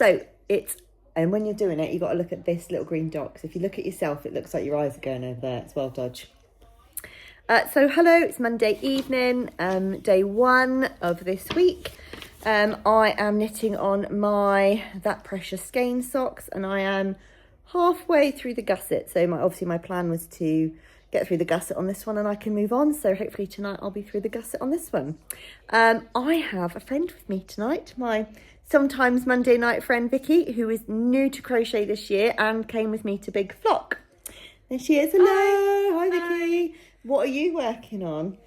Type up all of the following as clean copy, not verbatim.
And when you're doing it, you've got to look at this little green dot. So if you look at yourself, it looks like your eyes are going over there. It's well dodge. So hello, it's Monday evening, day 1 of this week. I am knitting on my That Precious skein socks, and I am halfway through the gusset. So obviously my plan was to get through the gusset on this one and I can move on. So hopefully tonight I'll be through the gusset on this one. I have a friend with me tonight, my sometimes Monday night friend Vicky, who is new to crochet this year and came with me to Big Flock. There she is. Hello. Hi Vicky. What are you working on?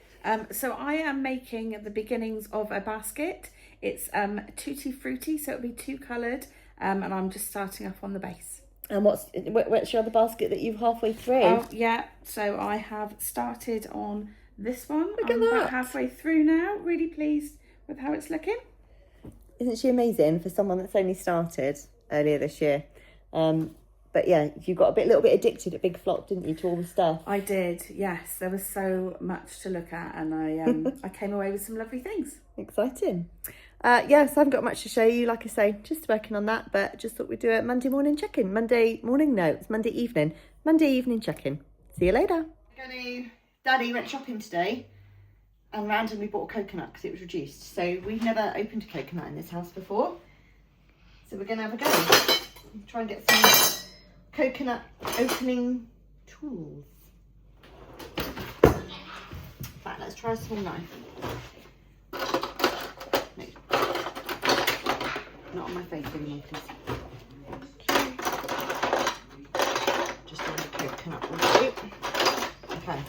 So I am making the beginnings of a basket. It's tutti frutti, so it'll be 2 coloured, and I'm just starting off on the base. And what's your other basket that you've halfway through? Oh yeah, so I have started on this one. Look at I'm that. about halfway through now. Really pleased with how it's looking. Isn't she amazing for someone that's only started earlier this year? But yeah, you got a little bit addicted at Big Flock, didn't you, to all the stuff? I did, yes. There was so much to look at, and I came away with some lovely things. Exciting. Yes, I haven't got much to show you, like I say, just working on that, but just thought we'd do a Monday morning check-in. Monday morning? No, it's Monday evening. Monday evening check-in. See you later. Daddy went shopping today and randomly bought a coconut because it was reduced. So we've never opened a coconut in this house before. So we're going to have a go. Try and get some coconut opening tools. In fact, let's try a small knife. No. Not on my face anymore, please. Just on the coconut will do. Okay.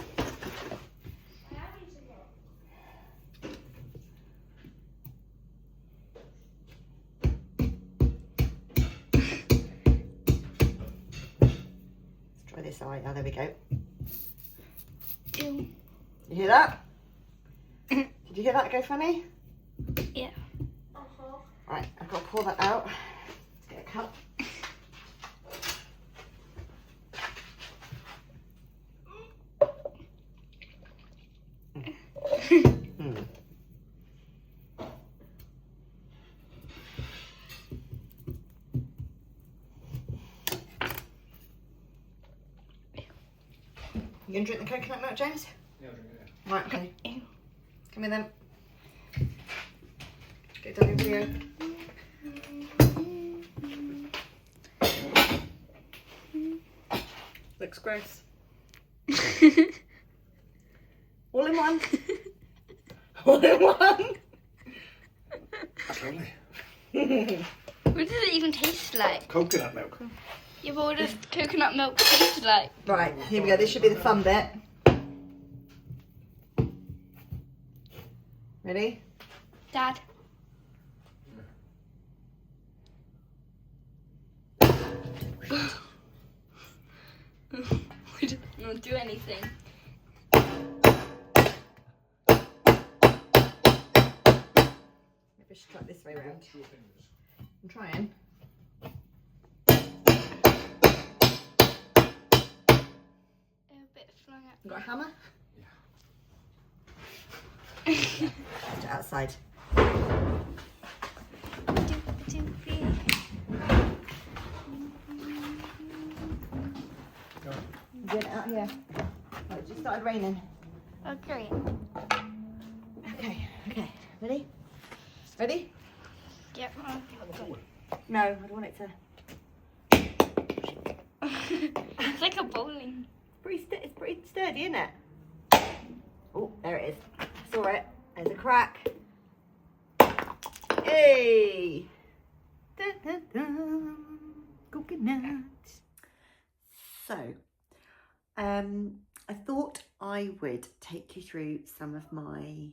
Let's try this eye. Oh, there we go. You hear that? Did you hear that go funny? Yeah. Right, I've got to pour that out. Let's get a cup. You gonna drink the coconut milk, James? Yeah, I'll drink it. Yeah. Right, okay. Come in then. Get done in video. Looks gross. All in one. All in one. That's lovely. What does it even taste like? Coconut milk. Yeah, but what does coconut milk taste like? Right, here we go. This should be the fun bit. Ready? Dad. We don't do anything. Maybe I should try it this way round. I'm trying. A bit flung out. You got a hammer? Yeah. Let's do it outside. Get it out here. Oh, it just started raining. Oh, great. Okay. Ready? Ready? Yep. No, I don't want it to. It's like a bowling. It's pretty sturdy, isn't it? Oh, there it is. I saw it. There's a crack. Hey! Dun, dun, dun. Coconut. So, I thought I would take you through some of my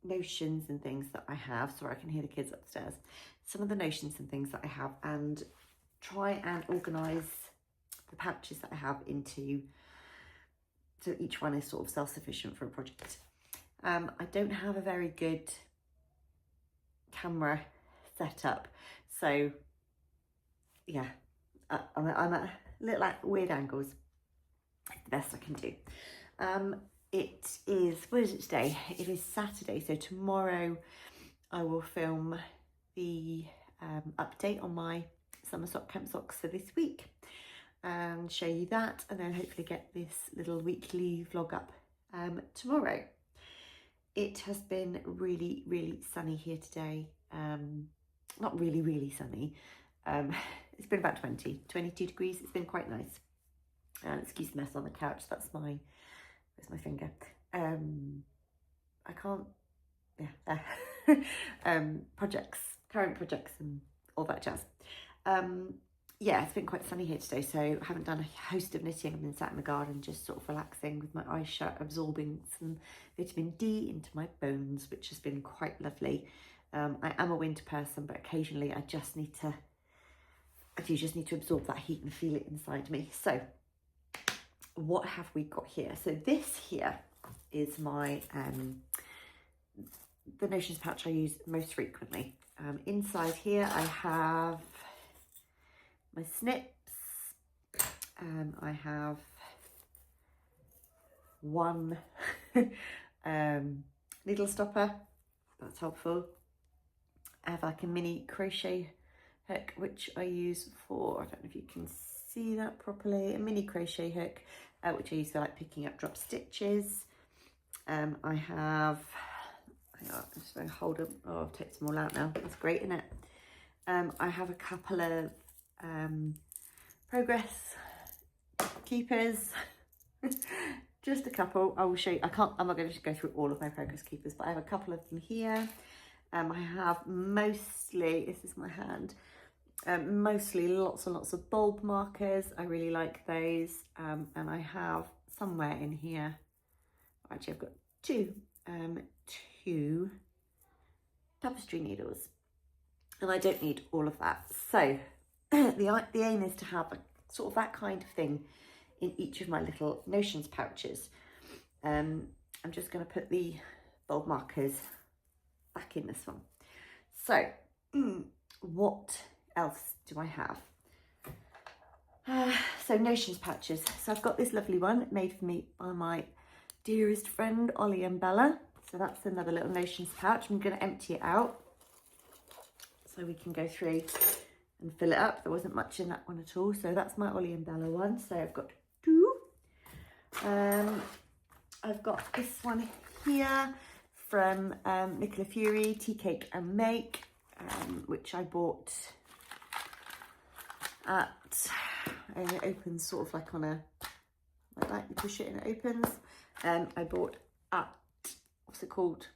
notions and things that I have. Sorry, I can hear the kids upstairs. Some of the notions and things that I have, and try and organise the pouches that I have into, so each one is sort of self-sufficient for a project. I don't have a very good camera setup, so yeah, I'm at little like weird angles. It's the best I can do. It is, what is it today? It is Saturday, so tomorrow I will film the update on my summer sock camp socks for this week and show you that, and then hopefully get this little weekly vlog up tomorrow. It has been really, really sunny here today. Not really, really sunny. It's been about 22 degrees. It's been quite nice. Excuse the mess on the couch. That's my, where's my finger? I can't, yeah. Projects, current projects and all that jazz. Yeah, it's been quite sunny here today, so I haven't done a host of knitting. I've been sat in the garden just sort of relaxing with my eyes shut, absorbing some vitamin D into my bones, which has been quite lovely. I am a winter person, but occasionally I do just need to absorb that heat and feel it inside me. So what have we got here? So this here is my the notions pouch I use most frequently. Inside here I have my snips. I have one needle stopper, that's helpful. I have like a mini crochet hook, which I use for, I don't know if you can see that properly, a mini crochet hook, which I use for like picking up drop stitches. I have, hang on, I'm just going to hold them. Oh, I've taken them all out now. That's great, isn't it? I have a couple of progress keepers. Just a couple. I will show you. I'm not going to go through all of my progress keepers, but I have a couple of them here. I have mostly, this is my hand, mostly lots and lots of bulb markers. I really like those. And I have somewhere in here, actually I've got two tapestry needles, and I don't need all of that. So the aim is to have a, sort of that kind of thing in each of my little notions pouches. I'm just going to put the bulb markers back in this one. So what else do I have? So notions pouches. So I've got this lovely one made for me by my dearest friend Ollie and Bella. So that's another little notions pouch. I'm going to empty it out so we can go through and fill it up. There wasn't much in that one at all, so that's my Ollie and Bella one. So I've got two. I've got this one here from Nicola Fury, Tea Cake and Make, which I bought at, and it opens sort of like on a, like that, you push it and it opens. I bought at, what's it called,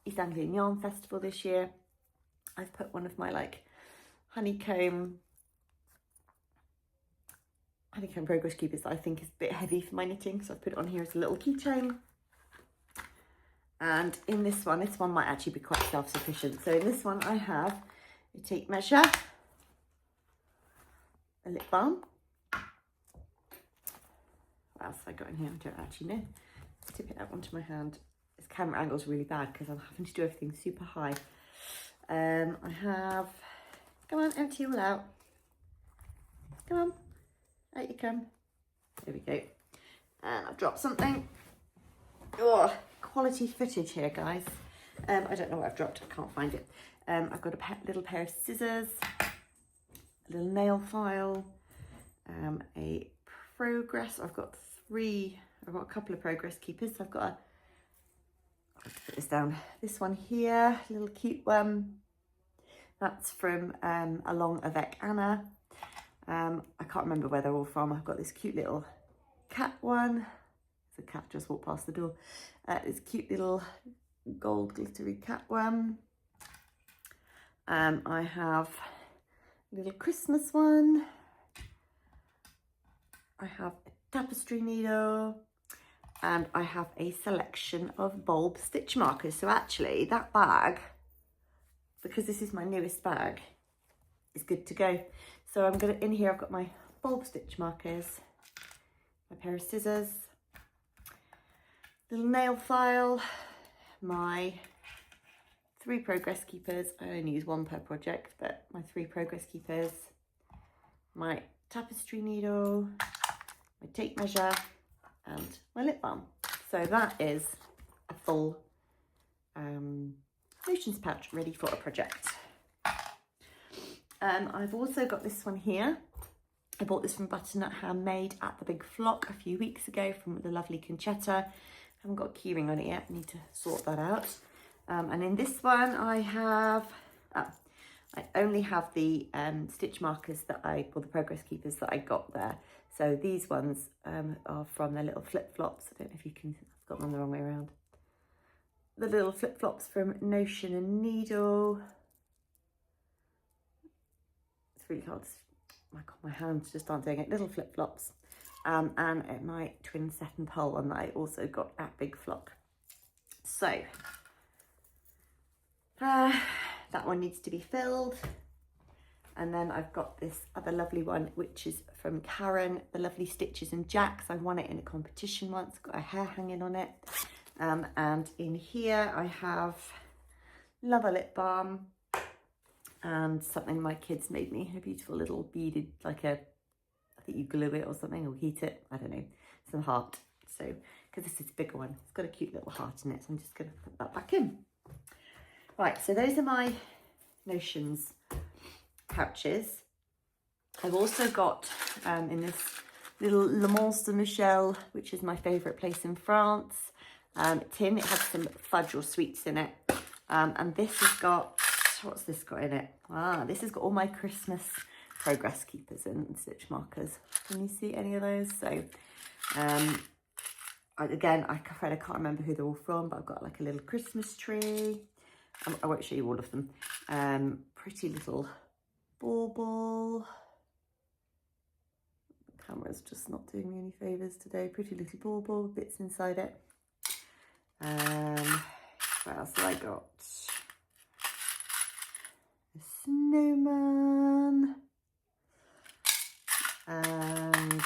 East Anglian Yarn Festival this year. I've put one of my like honeycomb progress keepers that I think is a bit heavy for my knitting, so I've put it on here as a little keychain. And in this one might actually be quite self-sufficient. So in this one I have a tape measure, a lip balm. What else have I got in here? I don't actually know. Tip it up onto my hand. This camera angle is really bad because I'm having to do everything super high. I have, come on, empty it all out. Come on, out you come. There we go. And I've dropped something. Oh, quality footage here, guys. I don't know what I've dropped. I can't find it. I've got a little pair of scissors, a little nail file, a progress. I've got a couple of progress keepers. So I've got a, I'll put this down. This one here, a little cute one. That's from Along Avec Anna. I can't remember where they're all from. I've got this cute little cat one. The cat just walked past the door. This cute little gold glittery cat one. I have a little Christmas one. I have a tapestry needle, and I have a selection of bulb stitch markers. So actually that bag, because this is my newest bag, is good to go. So I'm gonna, in here I've got my bulb stitch markers, my pair of scissors, little nail file, my 3 progress keepers. I only use 1 per project, but my 3 progress keepers, my tapestry needle, my tape measure, and my lip balm. So that is a full notions pouch ready for a project. I've also got this one here. I bought this from Butternut Handmade at the Big Flock a few weeks ago from the lovely Conchetta. I haven't got a keyring on it yet, I need to sort that out. And in this one I only have the stitch markers or the progress keepers that I got there. So these ones are from their little flip-flops. I don't know if you can, I've got them the wrong way around. The little flip-flops from Notion and Needle. It's really hard to, my God, my hands just aren't doing it. Little flip-flops. And my twin set and pole one that I also got at Big Flock. So, that one needs to be filled. And then I've got this other lovely one, which is from Karen, the lovely Stitches and Jacks. I won it in a competition once, got a hair hanging on it. And in here I have Love a Lip Balm and something my kids made me, a beautiful little beaded, I think you glue it or something, or heat it, I don't know, some heart. So, because this is a bigger one, it's got a cute little heart in it, so I'm just going to put that back in. Right, so those are my Notions pouches. I've also got in this little Le Mans de Michel, which is my favourite place in France, tin. It has some fudge or sweets in it. And this has got, what's this got in it? This has got all my Christmas progress keepers and stitch markers. Can you see any of those? So, again, I'm afraid I can't remember who they're all from, but I've got like a little Christmas tree. I won't show you all of them. Pretty little bauble. The camera's just not doing me any favours today. Pretty little bauble, bits inside it. What else have I got? A snowman. And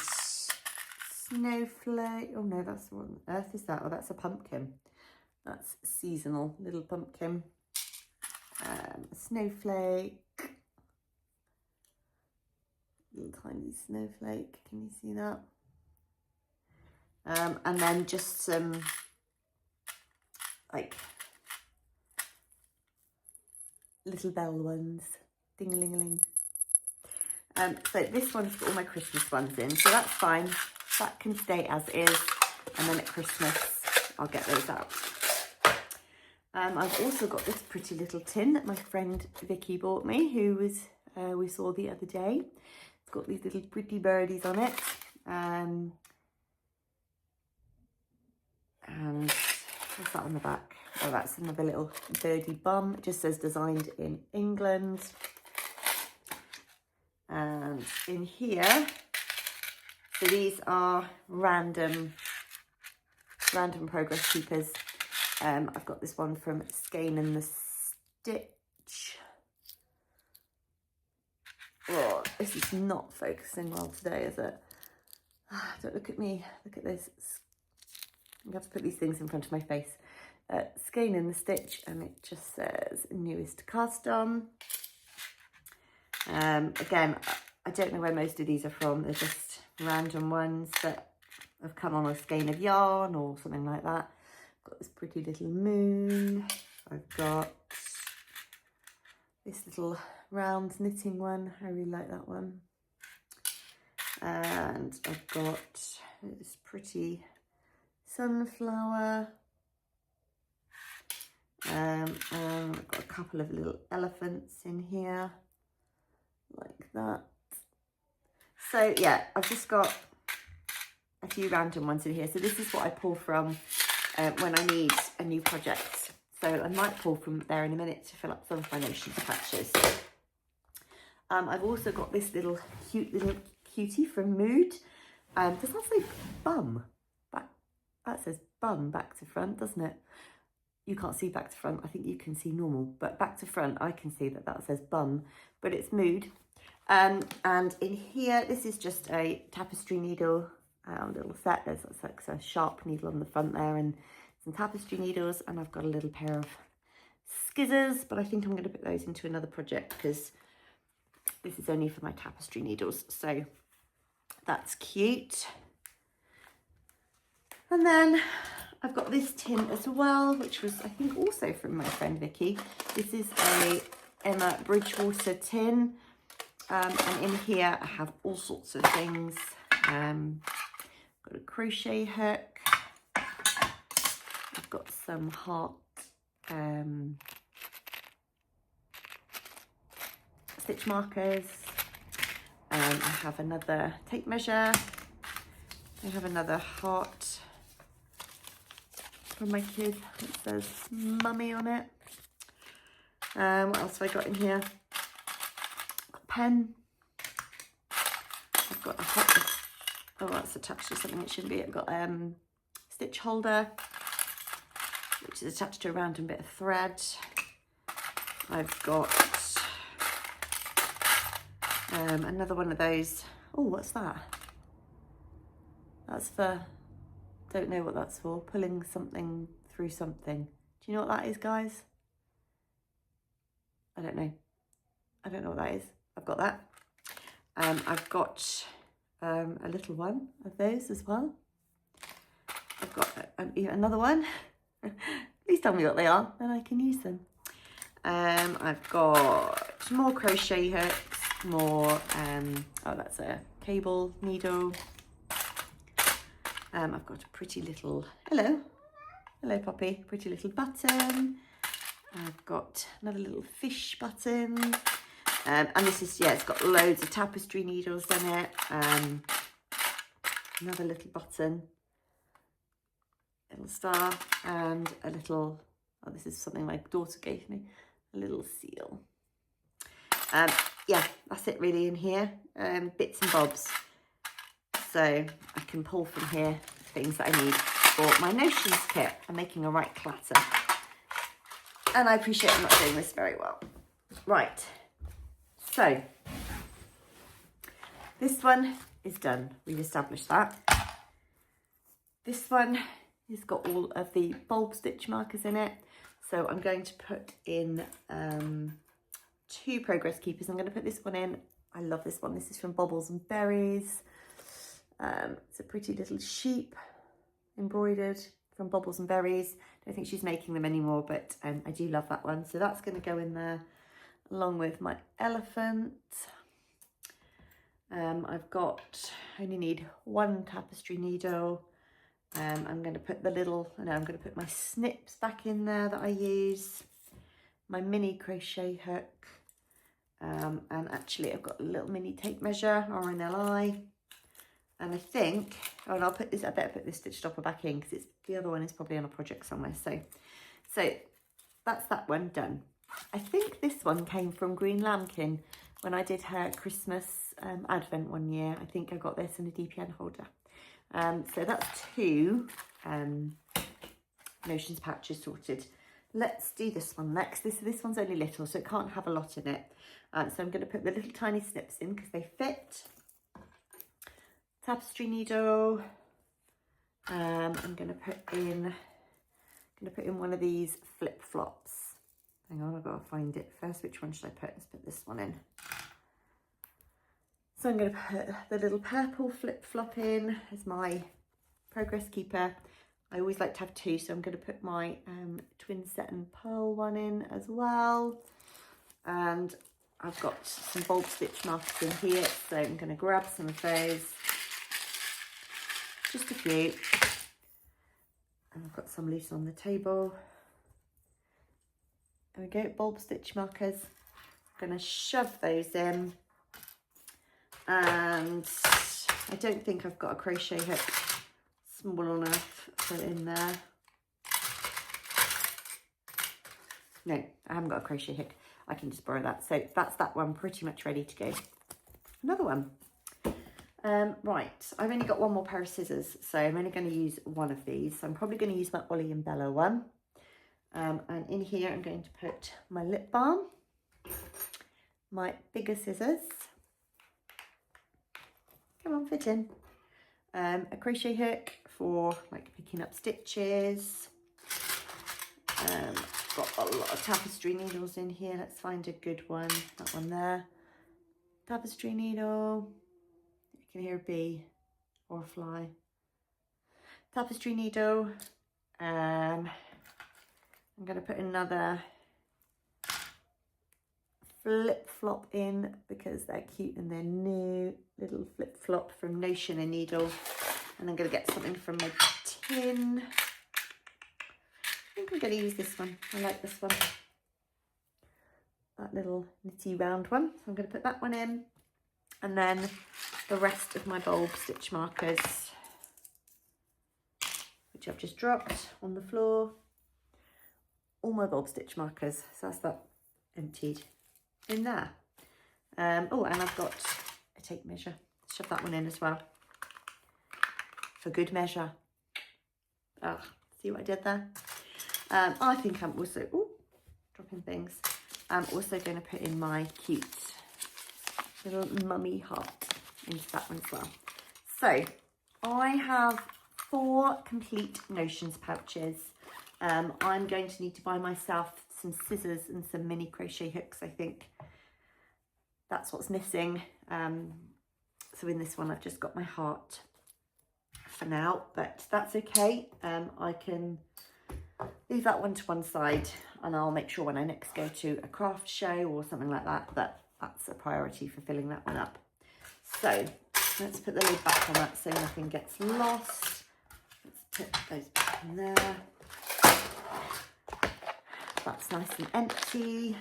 snowflake. Oh no, that's what on earth is that? Oh, that's a pumpkin. That's seasonal, little pumpkin. A snowflake. Little tiny snowflake. Can you see that? And then just some like little bell ones. Ding-a-ling-a-ling. So this one's got all my Christmas ones in, so that's fine. That can stay as is, and then at Christmas I'll get those out. I've also got this pretty little tin that my friend Vicky bought me, who was we saw the other day. It's got these little pretty birdies on it, and what's that on the back? Oh, that's another little birdie bum. It just says designed in England. And in here, so these are random progress keepers. I've got this one from Skein and the Stitch. Oh, this is not focusing well today, is it? Don't look at me. Look at this. I have to put these things in front of my face. Skein and the Stitch, and it just says newest cast on. Again, I don't know where most of these are from. They're just random ones that have come on a skein of yarn or something like that. I've got this pretty little moon. I've got this little round knitting one. I really like that one. And I've got this pretty sunflower. And I've got a couple of little elephants in here, like that. So yeah, I've just got a few random ones in here. So this is what I pull from when I need a new project. So I might pull from there in a minute to fill up some of my Notions patches. I've also got this little cute little cutie from Mood. Does that say bum? That says bum back to front, doesn't it? You can't see back to front. I think you can see normal, but back to front, I can see that says bum, but it's Mood. And in here, this is just a tapestry needle little set. There's like a sharp needle on the front there and some tapestry needles, and I've got a little pair of scissors, but I think I'm going to put those into another project because this is only for my tapestry needles. So that's cute. And then I've got this tin as well, which was, I think, also from my friend Vicky. This is a Emma Bridgewater tin. And in here I have all sorts of things. Got a crochet hook. I've got some heart stitch markers. I have another tape measure. I have another heart from my kid that says mummy on it. What else have I got in here? Got a pen. I've got a hot, oh, that's attached to something it shouldn't be. I've got stitch holder, which is attached to a random bit of thread. I've got another one of those. Oh, what's that? That's for, don't know what that's for, pulling something through something. Do you know what that is, guys? I don't know. I don't know what that is. I've got that. I've got a little one of those as well. I've got another one. Please tell me what they are, then I can use them. I've got more crochet hooks, more, oh, that's a cable needle. I've got a pretty little, hello Poppy, pretty little button. I've got another little fish button. And this is, yeah, it's got loads of tapestry needles in it. Another little button, little star, and a little, oh, this is something my daughter gave me, a little seal. Yeah, that's it really in here, bits and bobs. So I can pull from here things that I need for my notions kit. I'm making a right clatter. And I appreciate I'm not doing this very well. Right, so this one is done. We've established that. This one has got all of the bulb stitch markers in it. So I'm going to put in 2 progress keepers. I'm going to put this one in. I love this one. This is from Bobbles and Berries. It's a pretty little sheep embroidered from Bobbles and Berries. I don't think she's making them anymore, but I do love that one. So that's going to go in there along with my elephant. I've got, I only need 1 tapestry needle. I'm going to put the little, I'm going to put my snips back in there that I use. My mini crochet hook. And actually I've got a little mini tape measure, RNLI. And I think, oh, and I'll put this, I better put this stitch stopper back in because the other one is probably on a project somewhere. So that's that one done. I think this one came from Green Lambkin when I did her Christmas advent one year. I think I got this in a DPN holder. So that's 2 notions patches sorted. Let's do this one next. This one's only little, so it can't have a lot in it. So I'm going to put the little tiny snips in because they fit. Tapestry needle. I'm going to put in one of these flip flops. Hang on, I've got to find it first. Which one should I put? Let's put this one in. So I'm going to put the little purple flip flop in as my progress keeper. I always like to have 2, so I'm going to put my twin set and pearl one in as well. And I've got some bulb stitch markers in here, so I'm going to grab some of those. Just a few. And I've got some loose on the table. There we go, bulb stitch markers. I'm going to shove those in. And I don't think I've got a crochet hook small enough to put in there. No, I haven't got a crochet hook. I can just borrow that. So that's that one pretty much ready to go. Another one. Right, I've only got 1 more pair of scissors, so I'm only going to use 1 of these. So I'm probably going to use my Ollie and Bella one. And in here I'm going to put my lip balm, my bigger scissors. Come on, fit in. A crochet hook for like picking up stitches. Got a lot of tapestry needles in here. Let's find a good one. That one there. Tapestry needle. You can hear a bee or a fly. Tapestry needle. I'm going to put another flip-flop in because they're cute and they're new. Little flip-flop from Notion and Needle. And I'm going to get something from my tin. I think I'm going to use this one. I like this one. That little knitty round one. So I'm going to put that one in. And then the rest of my bulb stitch markers, which I've just dropped on the floor. All my bulb stitch markers. So that's that emptied in there. Oh, and I've got a tape measure. Shove that one in as well. For good measure. Ah, see what I did there? I think I'm also, dropping things. I'm also going to put in my cute little mummy heart into that one as well. So I have 4 complete Notions pouches. I'm going to need to buy myself some scissors and some mini crochet hooks, I think. That's what's missing. So in this one, I've just got my heart for now, but that's okay. I can leave that one to one side, and I'll make sure when I next go to a craft show or something like that, that's a priority for filling that one up. So let's put the lid back on that so nothing gets lost. Let's put those back in there. That's nice and empty.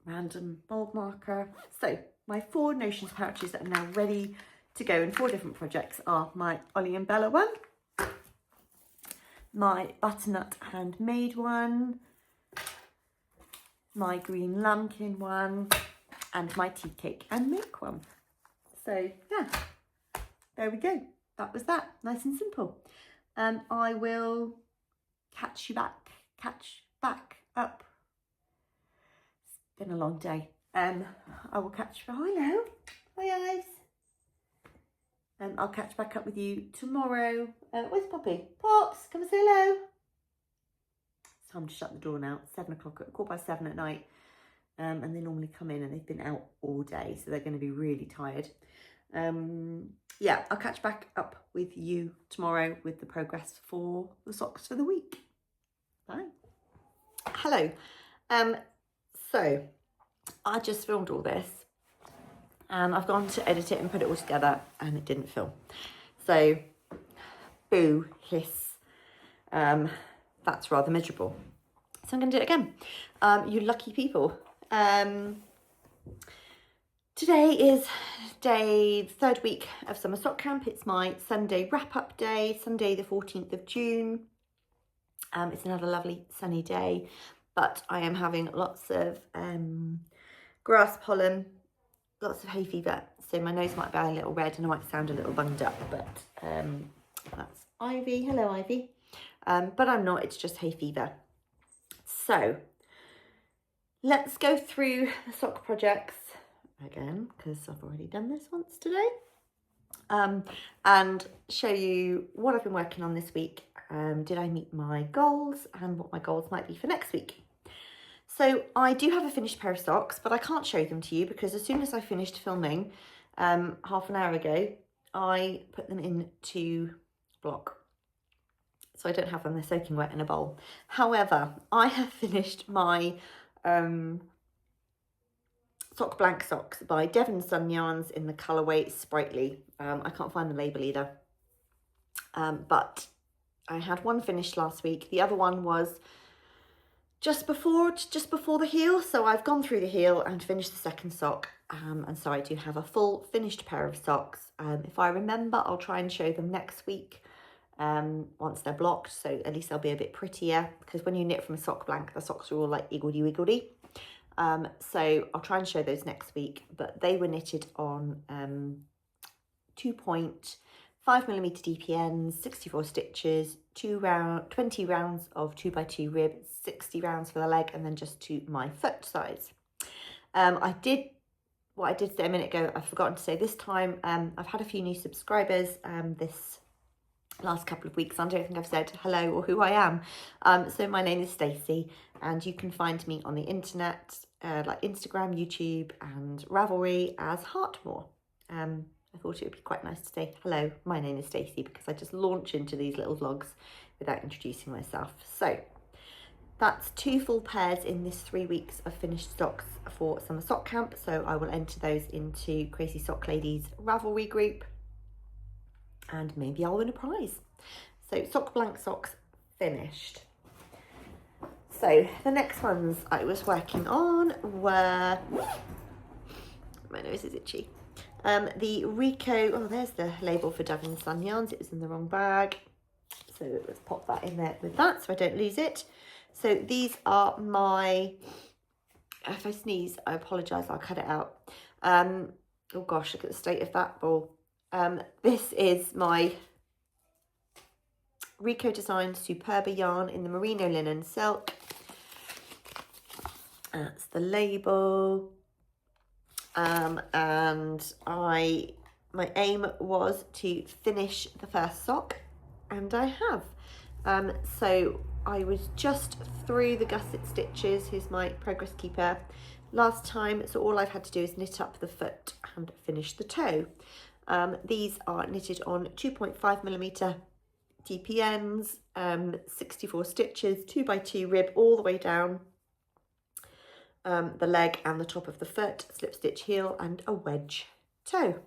Random bulb marker. So my 4 Notions pouches that are now ready to go in 4 different projects are my Ollie and Bella one, my butternut handmade one, my green lambkin one, and my tea cake and milk one. So yeah, there we go. That was that. Nice and simple. I will catch back up. It's been a long day. I will catch. Oh, hello. Hi guys. I'll catch back up with you tomorrow. Where's Poppy? Pops, come and say hello. It's time to shut the door now. It's 7 o'clock, 7:15 at night. And they normally come in and they've been out all day, so they're going to be really tired. Yeah, I'll catch back up with you tomorrow with the progress for the socks for the week. Bye. Hello. So I just filmed all this. And I've gone to edit it and put it all together and it didn't film. So, boo, hiss. That's rather miserable. So I'm going to do it again. You lucky people. Today is the 3rd week of summer sock camp. It's my Sunday wrap-up day, Sunday the 14th of June. It's another lovely sunny day, but I am having lots of grass pollen, lots of hay fever, so my nose might be a little red and I might sound a little bunged up, but that's Ivy. Hello, Ivy. But I'm not, it's just hay fever. So let's go through the sock projects again, because I've already done this once today, and show you what I've been working on this week. Did I meet my goals and what my goals might be for next week? So I do have a finished pair of socks, but I can't show them to you because as soon as I finished filming half an hour ago, I put them into block. So I don't have them, they're soaking wet in a bowl. However, I have finished my sock blank socks by Devon Sun Yarns in the colourway Sprightly. I can't find the label either. But I had one finished last week. The other one was just before the heel, so I've gone through the heel and finished the second sock, and so I do have a full finished pair of socks. If I remember, I'll try and show them next week once they're blocked, so at least they'll be a bit prettier, because when you knit from a sock blank, the socks are all like iggledy-wiggledy. So I'll try and show those next week, but they were knitted on 2.5mm DPNs, 64 stitches, 20 rounds of 2x2 rib, 60 rounds for the leg, and then just to my foot size. What I did say a minute ago, I've forgotten to say this time. I've had a few new subscribers this last couple of weeks. I don't think I've said hello or who I am. So my name is Stacey, and you can find me on the internet, like Instagram, YouTube, and Ravelry as Heartmoor. I thought it would be quite nice to say hello, my name is Stacey, because I just launch into these little vlogs without introducing myself. So that's 2 full pairs in this 3 weeks of finished socks for summer sock camp. So I will enter those into Crazy Sock Ladies Ravelry group, and maybe I'll win a prize. So sock blank socks finished. So the next ones I was working on were, my nose is itchy. The Rico, oh, there's the label for Dove and Sun yarns. It was in the wrong bag. So let's pop that in there with that so I don't lose it. So these are my, if I sneeze, I apologise, I'll cut it out. Oh gosh, look at the state of that ball. This is my Rico Design Superba yarn in the merino linen silk. That's the label. And my aim was to finish the first sock, and I have. So I was just through the gusset stitches. Here's my progress keeper last time, so all I've had to do is knit up the foot and finish the toe. These are knitted on 2.5mm DPNs, 64 stitches, 2x2 rib all the way down the leg and the top of the foot, slip stitch heel and a wedge toe.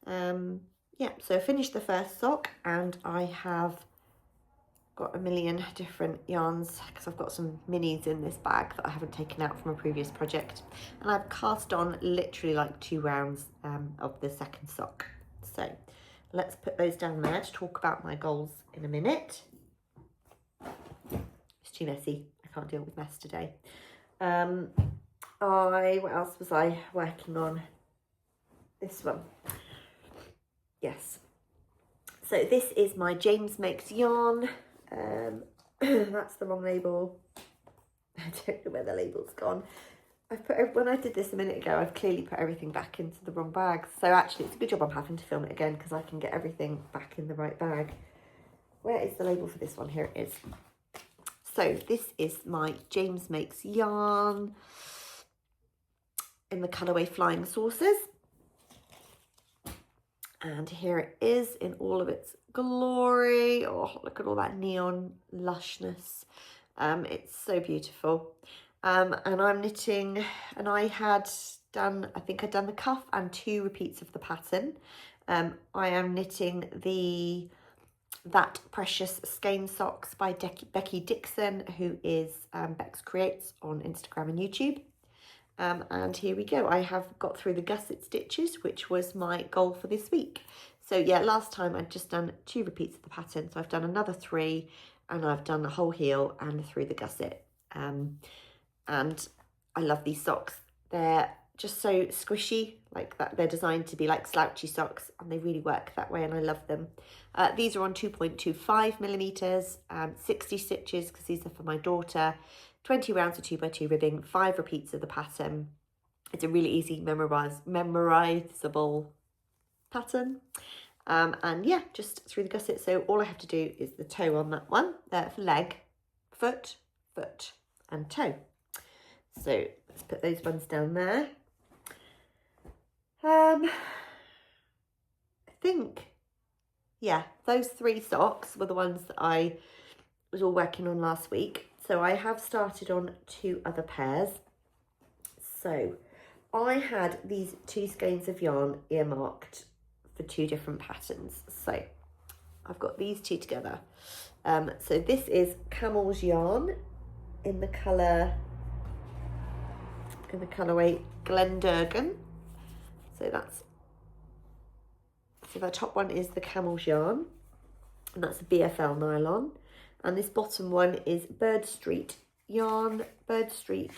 Yeah, so I finished the first sock, and I have got a million different yarns because I've got some minis in this bag that I haven't taken out from a previous project, and I've cast on literally like 2 rounds of the second sock. So let's put those down there to talk about my goals in a minute. It's too messy, I can't deal with mess today. What else was I working on? This one. Yes. So this is my James Makes yarn. That's the wrong label. I don't know where the label's gone. When I did this a minute ago, I've clearly put everything back into the wrong bag. So actually, it's a good job I'm having to film it again because I can get everything back in the right bag. Where is the label for this one? Here it is. So this is my James Makes yarn in the colourway Flying Saucers. And here it is in all of its glory. Oh, look at all that neon lushness. It's so beautiful. And I'm knitting, and I think I'd done the cuff and 2 repeats of the pattern. I am knitting That Precious Skein Socks by Becky Dixon, who is Bex Creates on Instagram and YouTube. And here we go. I have got through the gusset stitches, which was my goal for this week. So yeah, last time I'd just done 2 repeats of the pattern. So I've done another 3, and I've done the whole heel and through the gusset. And I love these socks. They're just so squishy, like that. They're designed to be like slouchy socks, and they really work that way, and I love them. These are on 2.25mm, 60 stitches because these are for my daughter, 20 rounds of 2x2 ribbing, 5 repeats of the pattern. It's a really easy memorizable pattern. And yeah, just through the gusset. So all I have to do is the toe on that one, leg, foot, and toe. So let's put those ones down there. I think, yeah, those 3 socks were the ones that I was all working on last week. So I have started on 2 other pairs. So I had these 2 skeins of yarn earmarked for 2 different patterns. So I've got these 2 together. So this is Camel's yarn in the colourway Glendurgan. So the top one is the Camel's yarn, and that's a BFL nylon. And this bottom one is Bird Street yarn. Bird Street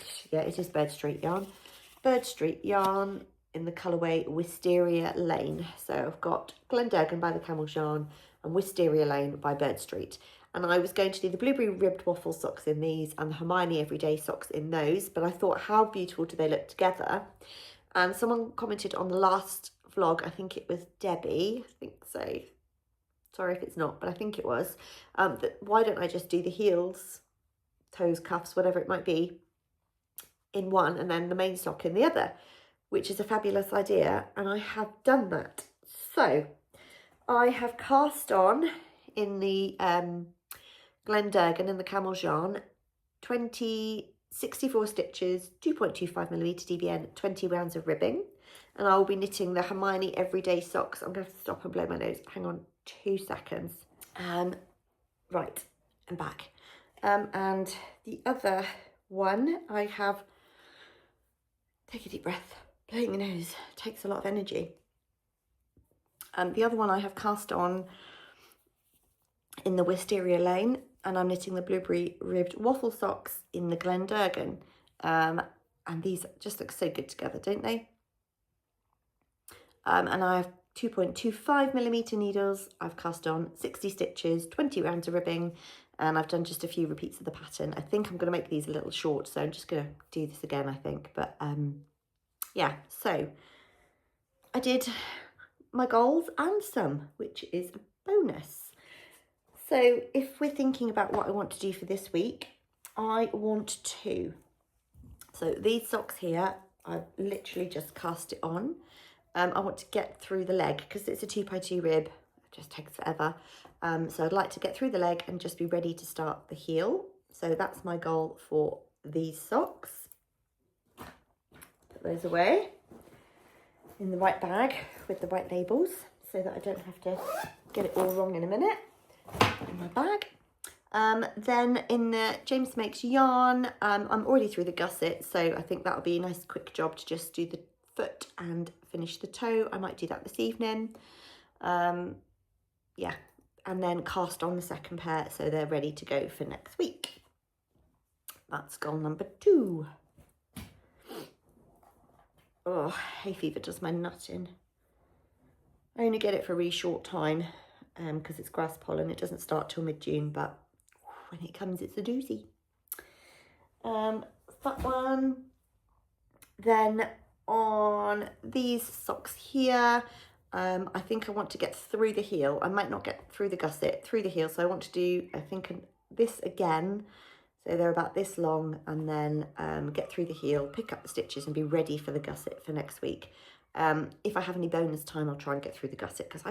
yarn in the colourway Wisteria Lane. So I've got Glendurgan by the Camel's yarn and Wisteria Lane by Bird Street. And I was going to do the blueberry ribbed waffle socks in these and the Hermione Everyday socks in those, but I thought, how beautiful do they look together? And someone commented on the last vlog, I think it was Debbie, I think so. Sorry if it's not, but I think it was. That why don't I just do the heels, toes, cuffs, whatever it might be, in one, and then the main sock in the other, which is a fabulous idea, and I have done that. So I have cast on in the Glendurgan and the Camel's yarn 64 stitches, 2.25mm DBN, 20 rounds of ribbing. And I will be knitting the Hermione Everyday Socks. I'm going to have to stop and blow my nose. Hang on 2 seconds. Right, I'm back. And the other one I have, take a deep breath, blowing your nose takes a lot of energy. The other one I have cast on in the Wisteria Lane, and I'm knitting the Blueberry Ribbed Waffle Socks in the Glendurgan. And these just look so good together, don't they? And I have 2.25mm needles. I've cast on 60 stitches, 20 rounds of ribbing, and I've done just a few repeats of the pattern. I think I'm going to make these a little short, so I'm just going to do this again, I think. But yeah, so I did my goals and some, which is a bonus. So if we're thinking about what I want to do for this week, I want to, so these socks here, I've literally just cast it on. I want to get through the leg because it's a 2x2 rib, it just takes forever. So I'd like to get through the leg and just be ready to start the heel. So that's my goal for these socks. Put those away in the right bag with the right labels so that I don't have to get it all wrong in a minute. In my bag. Then in the James Makes Yarn, I'm already through the gusset, so I think that'll be a nice quick job to just do the foot and finish the toe. I might do that this evening. Yeah, and then cast on the second pair so they're ready to go for next week. That's goal number 2. Oh, hay fever does my nut in. I only get it for a really short time because it's grass pollen. It doesn't start till mid-June, but when it comes, it's a doozy. That one. Then on these socks here, I think I want to get through the heel. I might not get through the gusset, through the heel. So I want to do, I think, this again. So they're about this long, and then get through the heel, pick up the stitches and be ready for the gusset for next week. If I have any bonus time, I'll try and get through the gusset because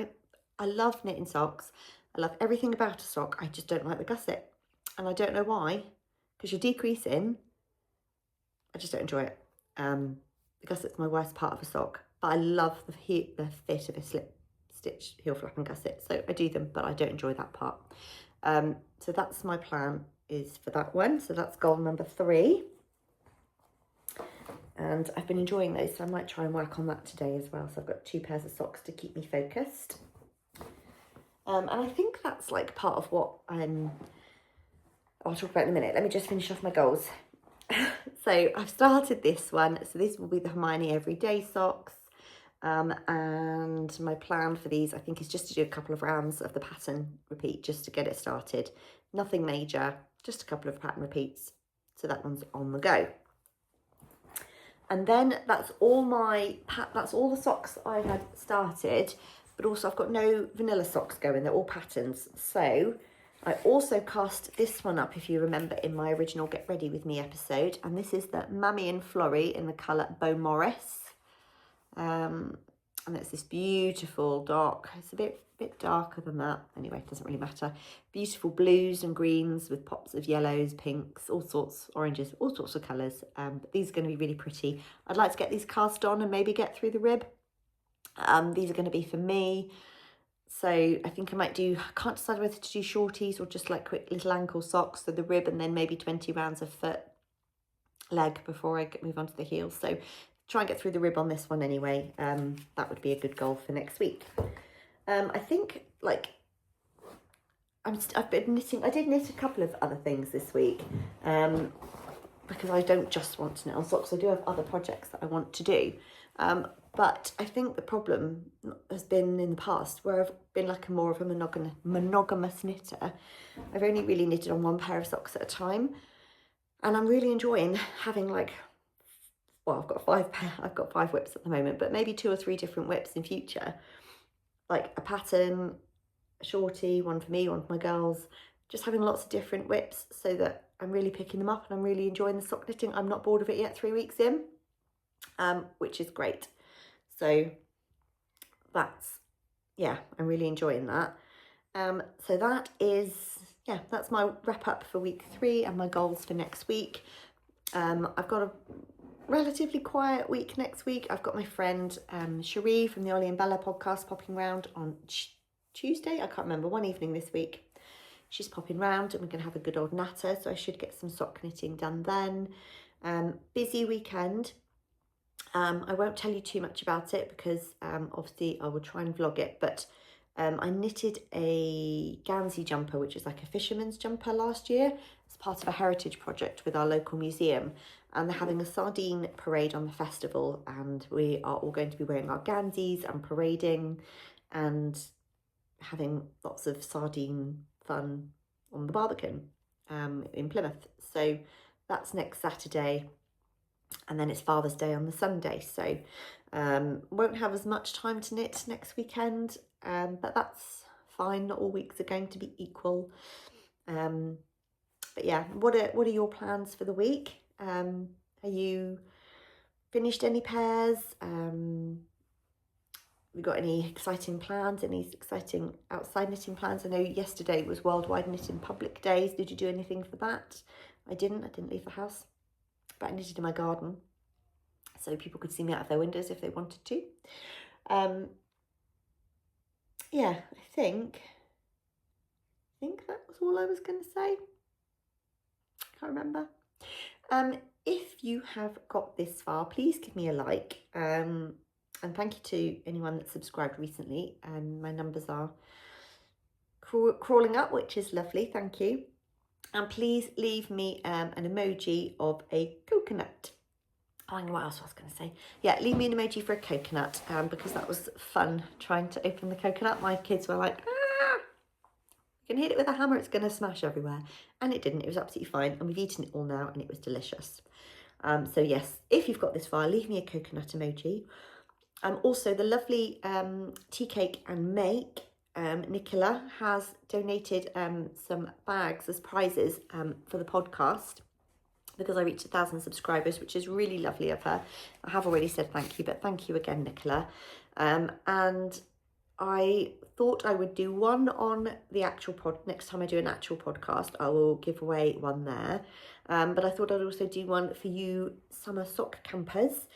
I love knitting socks. I love everything about a sock. I just don't like the gusset. And I don't know why, because you're decreasing. I just don't enjoy it. The gusset's my worst part of a sock. But I love the fit of a slip stitch heel flap and gusset. So I do them, but I don't enjoy that part. So that's my plan, is for that one. So that's goal number 3. And I've been enjoying those, so I might try and work on that today as well. So I've got 2 pairs of socks to keep me focused. And I think that's like part of what I'll talk about in a minute. Let me just finish off my goals. So I've started this one. So this will be the Hermione Everyday Socks. And my plan for these, I think, is just to do a couple of rounds of the pattern repeat just to get it started. Nothing major, just a couple of pattern repeats. So that one's on the go. And then that's all the socks I had started, but also I've got no vanilla socks going, they're all patterns. So I also cast this one up, if you remember, in my original Get Ready With Me episode, and this is the Mammy and Florrie in the colour Beau Morris. And it's this beautiful dark, it's a bit darker than that, anyway, it doesn't really matter. Beautiful blues and greens with pops of yellows, pinks, all sorts, oranges, all sorts of colours. But these are going to be really pretty. I'd like to get these cast on and maybe get through the rib. These are going to be for me. So I think I might do, I can't decide whether to do shorties or just like quick little ankle socks, so the rib and then maybe 20 rounds of foot, leg before I move on to the heels. So try and get through the rib on this one anyway. That would be a good goal for next week. I think like I've been knitting. I did knit a couple of other things this week because I don't just want to knit on socks. I do have other projects that I want to do. But I think the problem has been in the past where I've been like more of a monogamous knitter. I've only really knitted on 1 pair of socks at a time, and I'm really enjoying having like, well, I've got 5 whips at the moment, but maybe 2 or 3 different whips in future, like a pattern, a shorty, one for me, one for my girls, just having lots of different whips so that I'm really picking them up and I'm really enjoying the sock knitting. I'm not bored of it yet 3 weeks in, which is great. So that's, yeah, I'm really enjoying that. So that is, yeah, that's my wrap up for week 3 and my goals for next week. I've got a relatively quiet week next week. I've got my friend Cherie from the Ollie and Bella podcast popping round on Tuesday. I can't remember, one evening this week. She's popping round and we're going to have a good old natter, so I should get some sock knitting done then. Busy weekend. I won't tell you too much about it because obviously I will try and vlog it, but I knitted a Guernsey jumper, which is like a fisherman's jumper last year as part of a heritage project with our local museum, and they're having a sardine parade on the festival, and we are all going to be wearing our Guernseys and parading and having lots of sardine fun on the Barbican in Plymouth. So that's next Saturday, and then it's Father's Day on the Sunday, so won't have as much time to knit next weekend, but that's fine. Not all weeks are going to be equal. But yeah, what are your plans for the week? Are you finished any pairs? We got any exciting plans, any exciting outside knitting plans? I know yesterday was Worldwide Knitting Public Days. Did you do anything for that? I didn't leave the house, but I knitted in my garden so people could see me out of their windows if they wanted to. Yeah, I think that was all I was going to say. Can't remember. If you have got this far, please give me a like. And thank you to anyone that subscribed recently. My numbers are crawling up, which is lovely. Thank you. And please leave me an emoji of a coconut. Oh, I know what else I was going to say. Yeah, leave me an emoji for a coconut because that was fun trying to open the coconut. My kids were like, ah, you can hit it with a hammer, it's going to smash everywhere. And it didn't. It was absolutely fine. And we've eaten it all now and it was delicious. So yes, if you've got this far, leave me a coconut emoji. Also, the lovely Tea Cake and Make, Nicola, has donated some bags as prizes for the podcast, because I reached 1,000 subscribers, which is really lovely of her. I have already said thank you, but thank you again, Nicola. And I thought I would do one on the actual pod. Next time I do an actual podcast, I will give away one there. But I thought I'd also do one for you summer sock campers.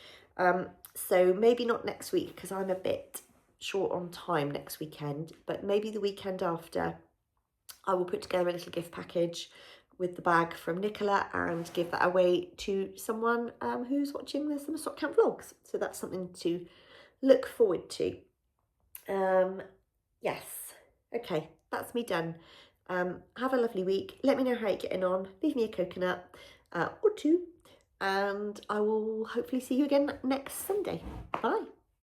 So maybe not next week because I'm a bit short on time next weekend, but maybe the weekend after I will put together a little gift package with the bag from Nicola and give that away to someone who's watching the Summer Sock Camp vlogs. So that's something to look forward to. Yes. Okay, that's me done. Have a lovely week. Let me know how you're getting on. Leave me a coconut or two. And I will hopefully see you again next Sunday. Bye.